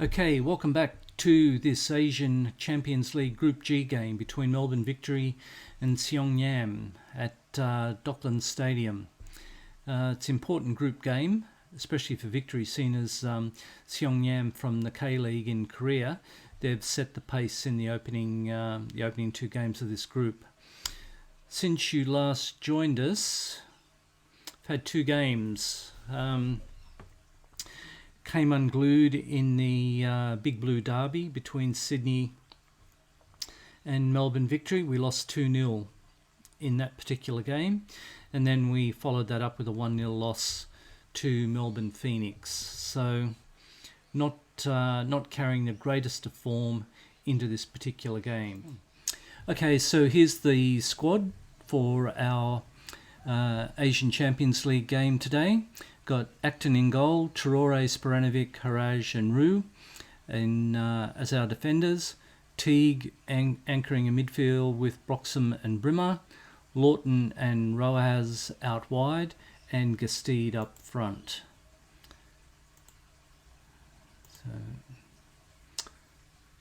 Okay, welcome back to this Asian Champions League Group G game between Melbourne Victory and Seognam at Docklands Stadium. It's an important group game, especially for Victory, seen as Seognam from the K-League in Korea. They've set the pace in the opening two games of this group. Since you last joined us, I've had two games. Came unglued in the Big Blue Derby between Sydney and Melbourne Victory. We lost 2-0 in that particular game, and then we followed that up with a 1-0 loss to Melbourne Phoenix. So not carrying the greatest of form into this particular game. Okay, so here's the squad for our Asian Champions League game today. Got Acton in goal, Traore, Sporanovic, Haraj and Rue as our defenders. Teague anchoring in midfield with Broxham and Brimmer. Lawton and Roaz out wide, and Gastede up front. So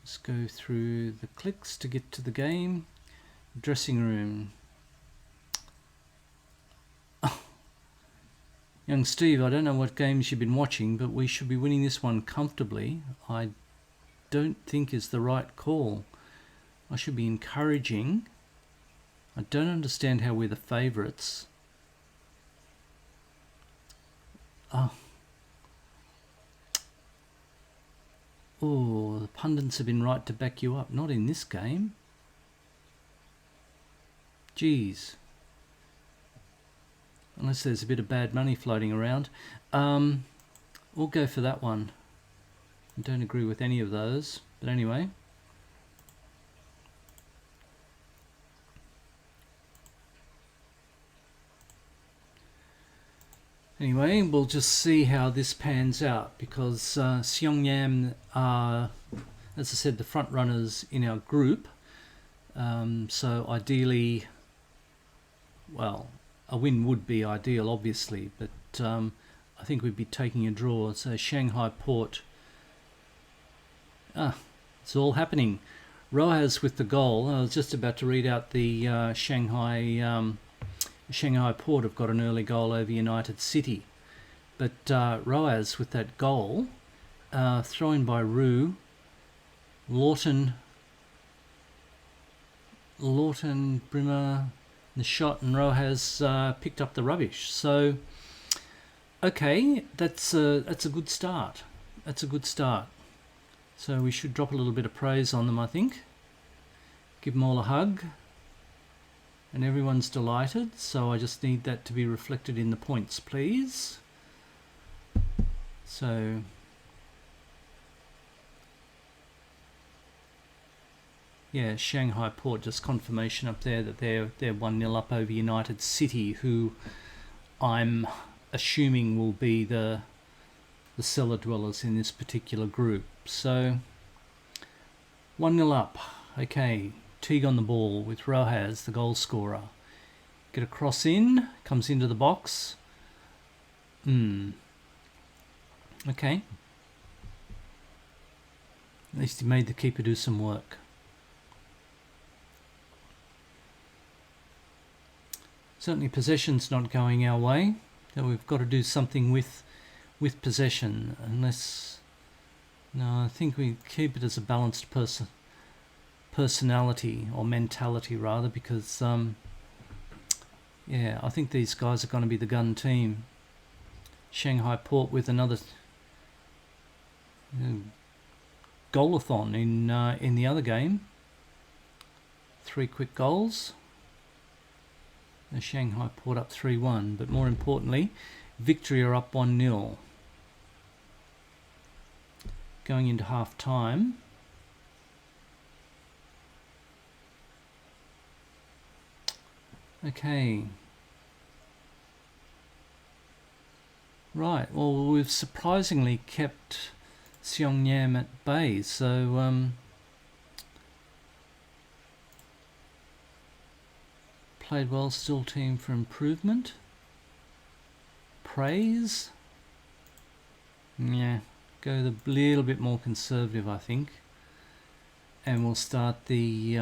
let's go through the clicks to get to the game. Dressing room. Young Steve, I don't know what games you've been watching, but we should be winning this one comfortably. I don't think is the right call. I should be encouraging. I don't understand how we're the favourites. Oh, the pundits have been right to back you up. Not in this game. Jeez. Unless there's a bit of bad money floating around. We'll go for that one. I don't agree with any of those, but anyway. Anyway, we'll just see how this pans out, because Seognam are, as I said, the front runners in our group. So ideally, well, a win would be ideal, obviously, but I think we'd be taking a draw. So Shanghai Port. It's all happening. Roaz with the goal. I was just about to read out the Shanghai Port have got an early goal over United City. But Roaz with that goal, thrown by Rue. Lawton, Brimmer, the shot, and Roaz picked up the rubbish. So, okay, that's a good start. That's a good start. So we should drop a little bit of praise on them, I think. Give them all a hug. And everyone's delighted. So I just need that to be reflected in the points, please. So, yeah, Shanghai Port, just confirmation up there that they're 1-0 up over United City, who I'm assuming will be the cellar dwellers in this particular group. So 1-0 up. Okay, Teague on the ball with Roaz, the goal scorer. Get a cross in, comes into the box. Okay. At least he made the keeper do some work. Certainly possession's not going our way. So we've got to do something with possession. Unless... No, I think we keep it as a balanced personality, or mentality rather, because yeah, I think these guys are going to be the gun team. Shanghai Port with another goalathon in the other game. 3 quick goals. The Shanghai Port up 3-1, but more importantly, Victory are up 1-0. Going into half time. Okay. Right, well, we've surprisingly kept Seognam at bay, so played well, still team for improvement. Praise? Yeah, go the little bit more conservative, I think, and we'll start the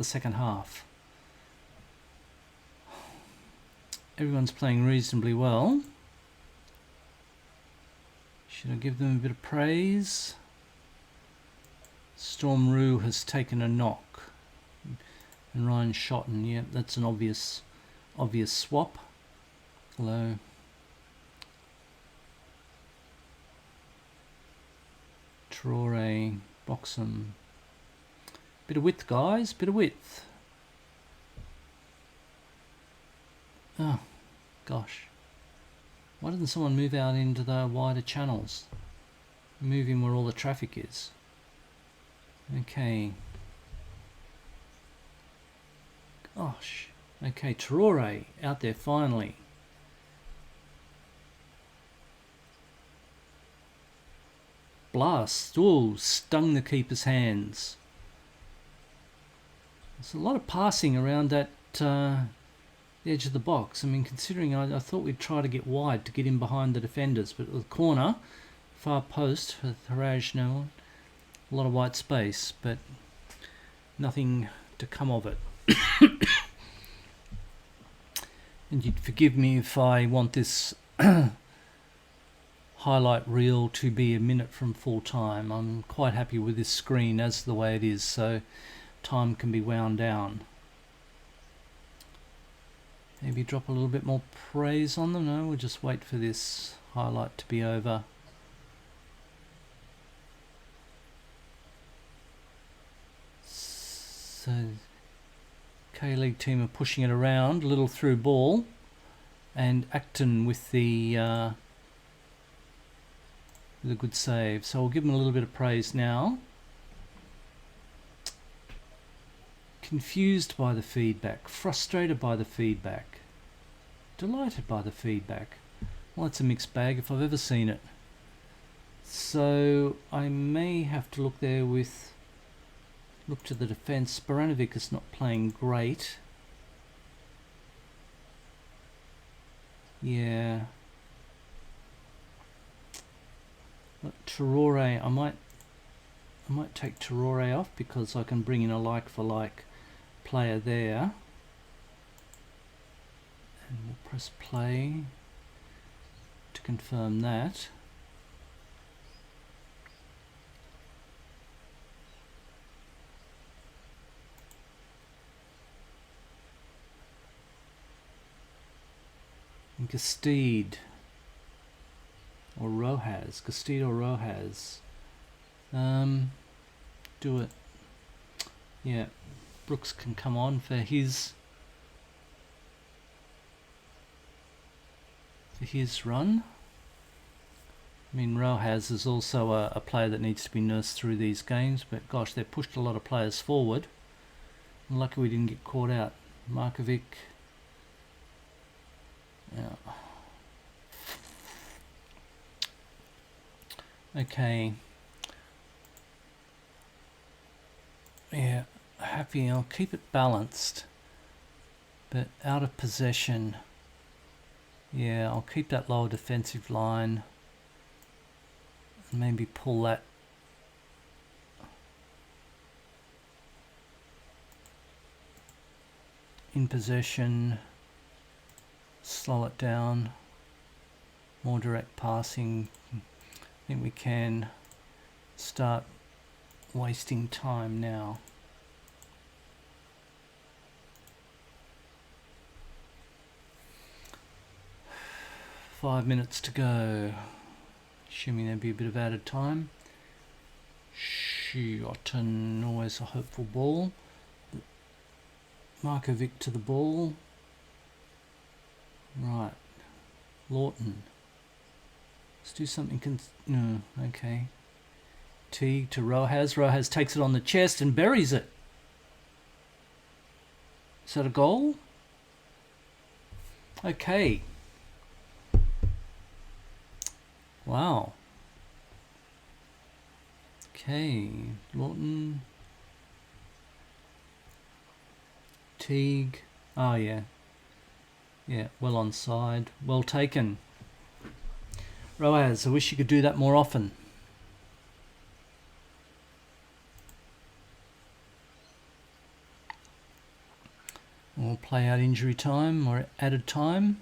second half. Everyone's playing reasonably well. Should I give them a bit of praise? Storm Roo has taken a knock, and Ryan Shotton, yeah, that's an obvious swap. Hello. Traore, Boxham. Bit of width, guys, bit of width. Oh, gosh. Why doesn't someone move out into the wider channels? Move in where all the traffic is. Okay. Gosh. Okay, Traore out there finally. Blast. Oh, stung the keeper's hands. There's a lot of passing around that the edge of the box. I mean, considering I thought we'd try to get wide to get in behind the defenders, but the corner, far post for Haraj now. A lot of white space, but nothing to come of it. And you'd forgive me if I want this highlight reel to be a minute from full time. I'm quite happy with this screen as the way it is, so time can be wound down. Maybe drop a little bit more praise on them. No, we'll just wait for this highlight to be over. So K-League team are pushing it around, a little through ball, and Acton with the good save. So we'll give them a little bit of praise now. Confused by the feedback, frustrated by the feedback, delighted by the feedback. Well, it's a mixed bag if I've ever seen it. So I may have to look there with look to the defence. Baranovic is not playing great. Yeah. But Traore, I might take Traore off because I can bring in a like for like player there. And we'll press play to confirm that. Gastide or Rojas. Gastide or Rojas. Do it. Yeah, Brooks can come on for his run. I mean, Rojas is also a player that needs to be nursed through these games, but gosh, they've pushed a lot of players forward. I'm lucky we didn't get caught out. Markovic. Yeah. Okay. Yeah, happy. I'll keep it balanced, but out of possession. Yeah, I'll keep that lower defensive line and maybe pull that in possession. Slow it down, more direct passing. I think we can start wasting time now. Five minutes to go, assuming there'd be a bit of added time. Shotton, always a hopeful ball. Markovic to the ball. Right, Lawton. Let's do something. No, okay. Teague to Rojas. Rojas takes it on the chest and buries it. Is that a goal? Okay. Wow. Okay, Lawton. Teague. Oh, yeah. Yeah, well onside. Well taken. Roaz, I wish you could do that more often. We'll play out injury time or added time.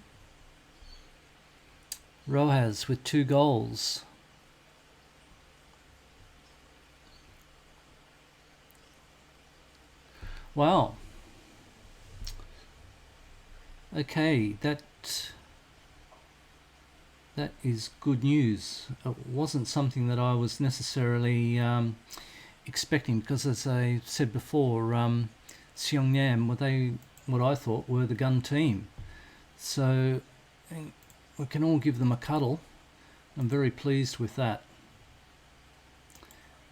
Roaz with 2 goals. Wow. Okay, that is good news. It wasn't something that I was necessarily expecting, because as I said before, Seognam, what I thought were the gun team. So we can all give them a cuddle. I'm very pleased with that.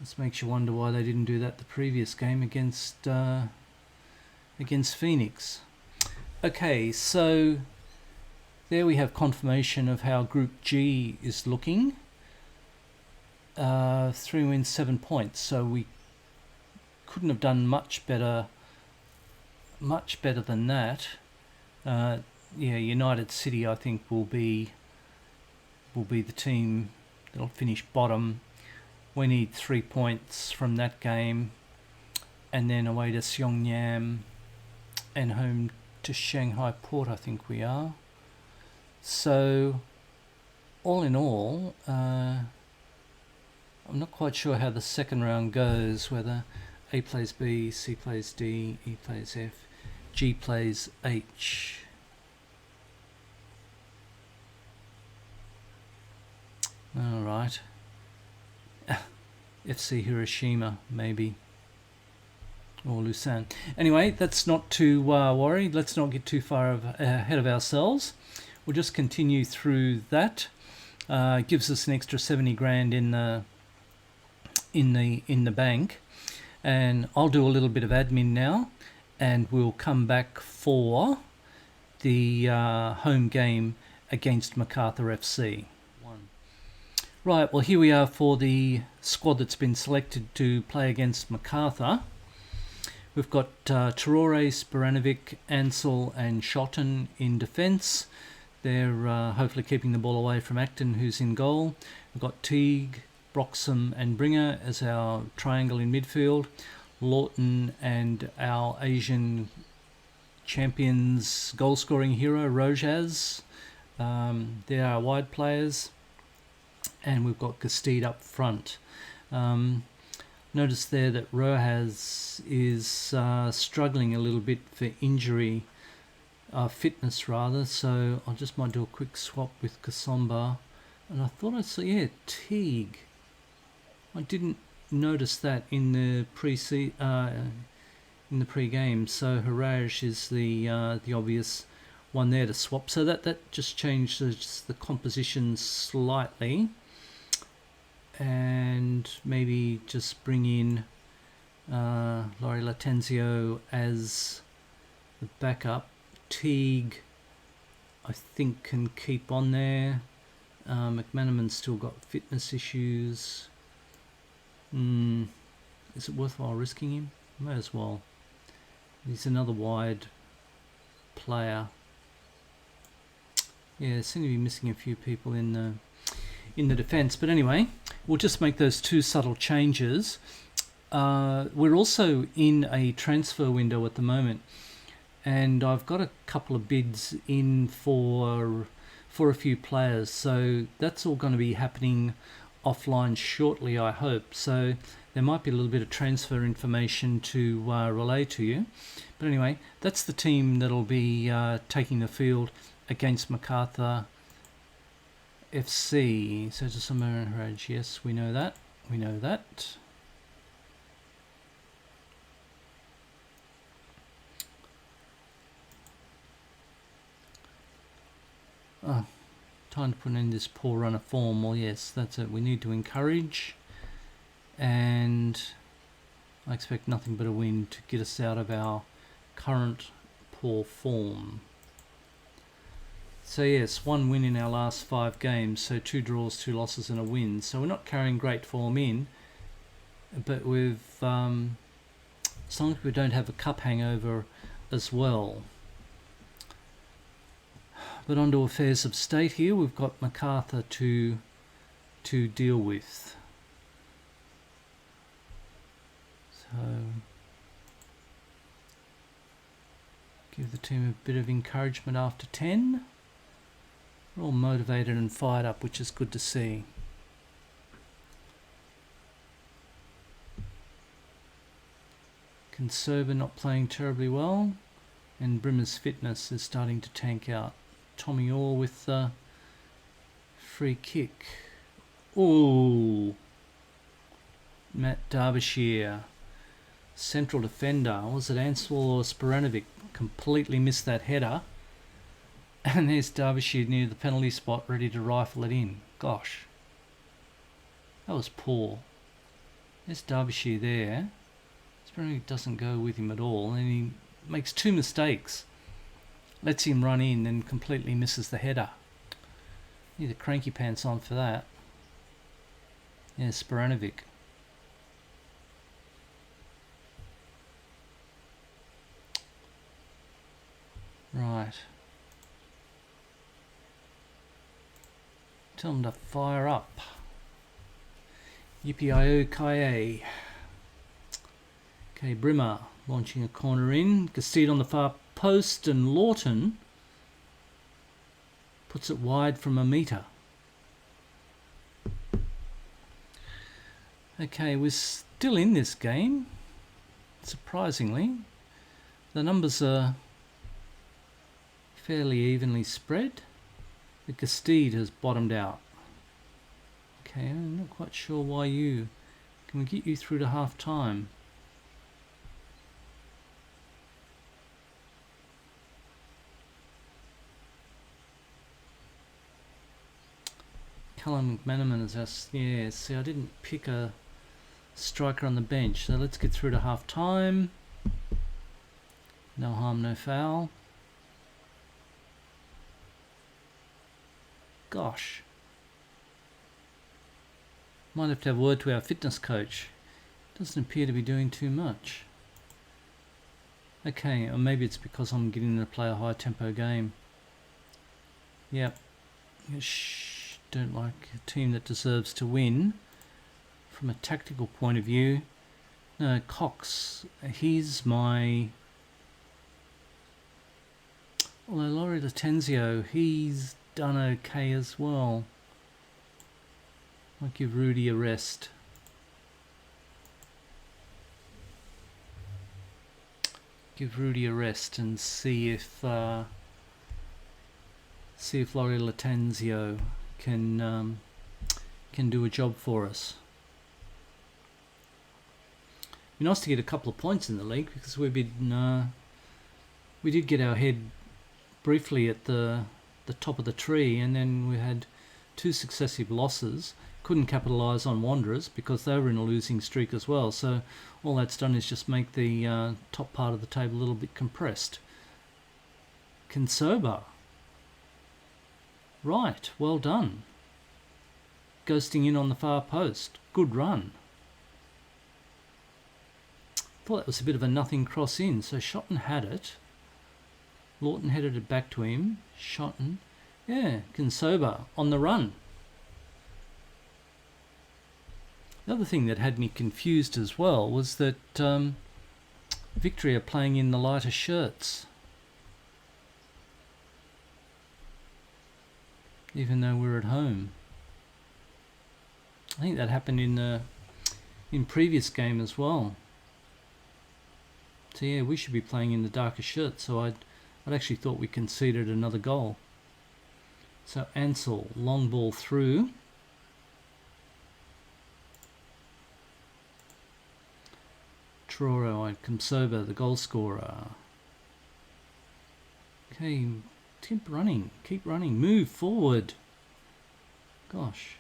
This makes you wonder why they didn't do that the previous game against Phoenix. Okay, so there we have confirmation of how Group G is looking. 3 wins, 7 points. So we couldn't have done much better than that. United City, I think, will be the team that'll finish bottom. We need 3 points from that game, and then away to Seognam and home to Shanghai Port, I think we are. So all in all, I'm not quite sure how the second round goes, whether A plays B, C plays D, E plays F, G plays H. All right. FC Hiroshima, maybe. Or Lausanne. Anyway, that's not to worry. Let's not get too far ahead of ourselves. We'll just continue through that. Gives us an extra 70 grand in the bank. And I'll do a little bit of admin now, and we'll come back for the home game against Macarthur FC. Right, well, here we are for the squad that's been selected to play against Macarthur. We've got Traore, Sporanovic, Ansel and Schotten in defence. They're hopefully keeping the ball away from Acton, who's in goal. We've got Teague, Broxham and Bringer as our triangle in midfield. Lawton and our Asian champions goal-scoring hero, Rojaz. They're our wide players. And we've got Gastide up front. Notice there that Rojas is struggling a little bit for injury, fitness rather, so I just might do a quick swap with Kasomba. And I thought I saw, Teague. I didn't notice that in the pre-game, so Haraj is the obvious one there to swap. So that just changes the composition slightly. And maybe just bring in Laurie Latenzio as the backup. Teague, I think, can keep on there. McManaman's still got fitness issues. Is it worthwhile risking him? May as well. He's another wide player. Yeah, seem to be missing a few people in the defence, but anyway, we'll just make those 2 subtle changes. We're also in a transfer window at the moment, and I've got a couple of bids in for a few players, so that's all going to be happening offline shortly, I hope. So there might be a little bit of transfer information to relay to you. But anyway, that's the team that'll be taking the field against Macarthur FC. So to some Haraj, yes, we know that. We know that. Oh, time to put in this poor run of form. Well, yes, that's it. We need to encourage, and I expect nothing but a win to get us out of our current poor form. So yes, 1 win in our last 5 games, so 2 draws, 2 losses and a win. So we're not carrying great form in, but we've, as long as we don't have a cup hangover as well. But on to affairs of state here. We've got Macarthur to to deal with. So give the team a bit of encouragement after 10. We're all motivated and fired up, which is good to see. Conserva not playing terribly well, and Brimmer's fitness is starting to tank out. Tommy Orr with the free kick. Ooh, Matt Derbyshire, central defender. Was it Ansel or Sporanovic? Completely missed that header. And there's Derbyshire near the penalty spot, ready to rifle it in. Gosh, that was poor. There's Derbyshire there. Sporanovic doesn't go with him at all, and he makes two mistakes. Lets him run in and completely misses the header. Need the cranky pants on for that. Yeah, Sporanovic. Right. Tell them to fire up. Yippee-i-o Kaye. Okay, Brimmer launching a corner in. Gastede on the far post, and Lawton puts it wide from a metre. Okay, we're still in this game, surprisingly. The numbers are fairly evenly spread. The Gastede has bottomed out. Okay, I'm not quite sure why you... Can we get you through to half time? Callum McManaman has asked, yeah, see, I didn't pick a striker on the bench, so let's get through to half time. No harm, no foul. Gosh. Might have to have a word to our fitness coach. Doesn't appear to be doing too much. Okay, or maybe it's because I'm getting to play a high tempo game. Yep. Don't like a team that deserves to win. From a tactical point of view, no, Cox, he's my... Although Laurie Latenzio, he's done okay as well. I'll give Rudy a rest. Give Rudy a rest and see if Laurie Latenzio can do a job for us. It'd be nice to get a couple of points in the league, because we've been we did get our head briefly at the top of the tree, and then we had two successive losses. Couldn't capitalise on Wanderers because they were in a losing streak as well. So all that's done is just make the top part of the table a little bit compressed. Consoba. Right, well done. Ghosting in on the far post. Good run. Thought that was a bit of a nothing cross in. So Shotton had it. Lawton headed it back to him. Shotton. Yeah, Consoba on the run. The other thing that had me confused as well was that Victory are playing in the lighter shirts. Even though we're at home. I think that happened in previous game as well. So yeah, we should be playing in the darker shirts. So I'd actually thought we conceded another goal. So Ansel, long ball through. Troro, Consoba, the goal scorer. Okay, keep running, move forward. Gosh.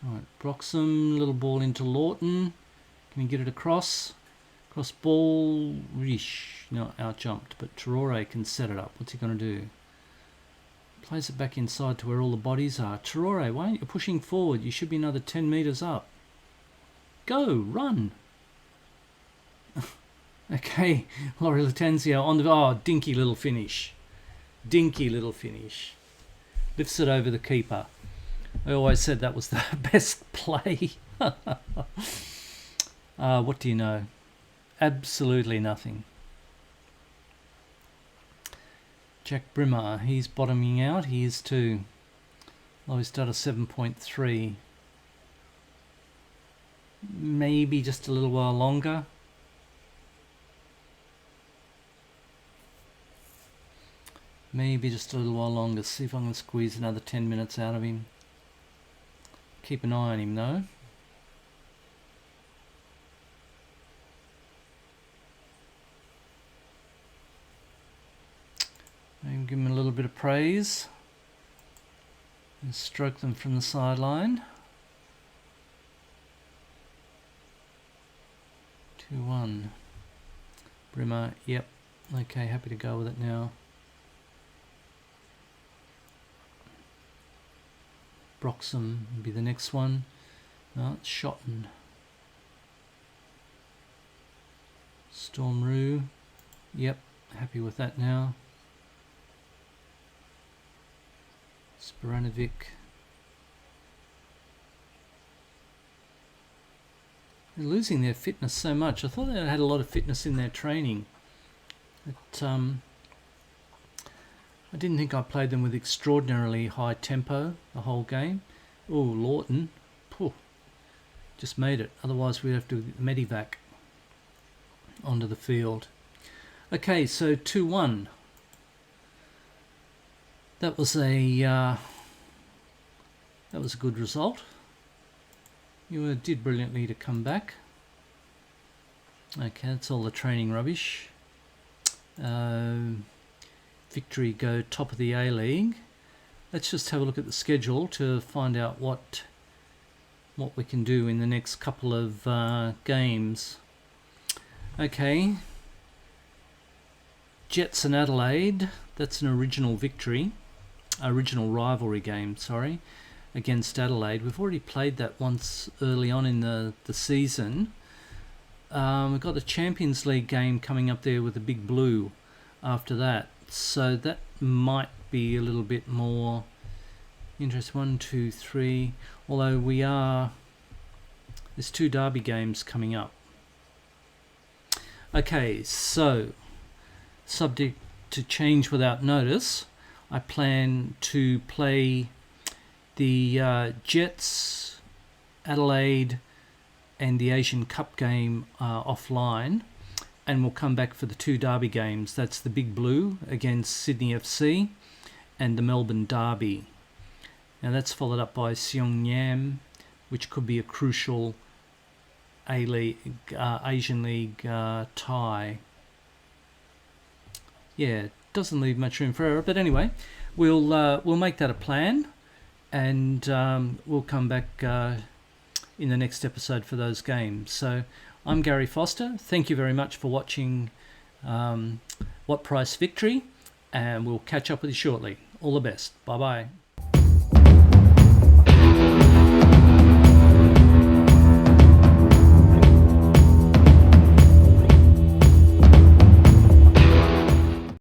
Right, Broxham, little ball into Lawton. Can we get it across? Cross ball, Rish. No, out jumped, but Traore can set it up. What's he going to do? Plays it back inside to where all the bodies are. Traore, why aren't you pushing forward? You should be another 10 metres up. Go, run. Okay, Laurie Latenzio on the... Oh, dinky little finish. Dinky little finish. lifts it over the keeper. I always said that was the best play. What do you know? Absolutely nothing. Jack Brimmer, he's bottoming out. He is too. Lowest data 7.3. Maybe just a little while longer. Maybe just a little while longer. See if I can squeeze another 10 minutes out of him. Keep an eye on him though. Maybe give him a little bit of praise. And stroke them from the sideline. 2-1. Brimmer, yep. Okay, happy to go with it now. Broxham will be the next one. No, it's Shotton. Stormroo. Yep, happy with that now. Sporanovic. They're losing their fitness so much. I thought they had a lot of fitness in their training. But, I didn't think I played them with extraordinarily high tempo the whole game. Oh, Lawton. Phew, just made it. Otherwise we'd have to medivac onto the field. Okay, so 2-1. That was a good result. You did brilliantly to come back. Okay, that's all the training rubbish. Victory go top of the A-League. Let's just have a look at the schedule to find out what we can do in the next couple of games. Okay. Jets and Adelaide. That's an original rivalry game, sorry, against Adelaide. We've already played that once early on in the season. We've got the Champions League game coming up there with the Big Blue after that. So that might be a little bit more interesting. 1, 2, 3. Although there's 2 derby games coming up. Okay, so subject to change without notice, I plan to play the Jets, Adelaide, and the Asian Cup game offline. And we'll come back for the 2 derby games. That's the Big Blue against Sydney FC and the Melbourne Derby. Now that's followed up by Seognam, which could be a crucial Asian League tie. Yeah, doesn't leave much room for error. But anyway, we'll make that a plan, and we'll come back in the next episode for those games. So I'm Gary Foster. Thank you very much for watching What Price Victory, and we'll catch up with you shortly. All the best. Bye-bye.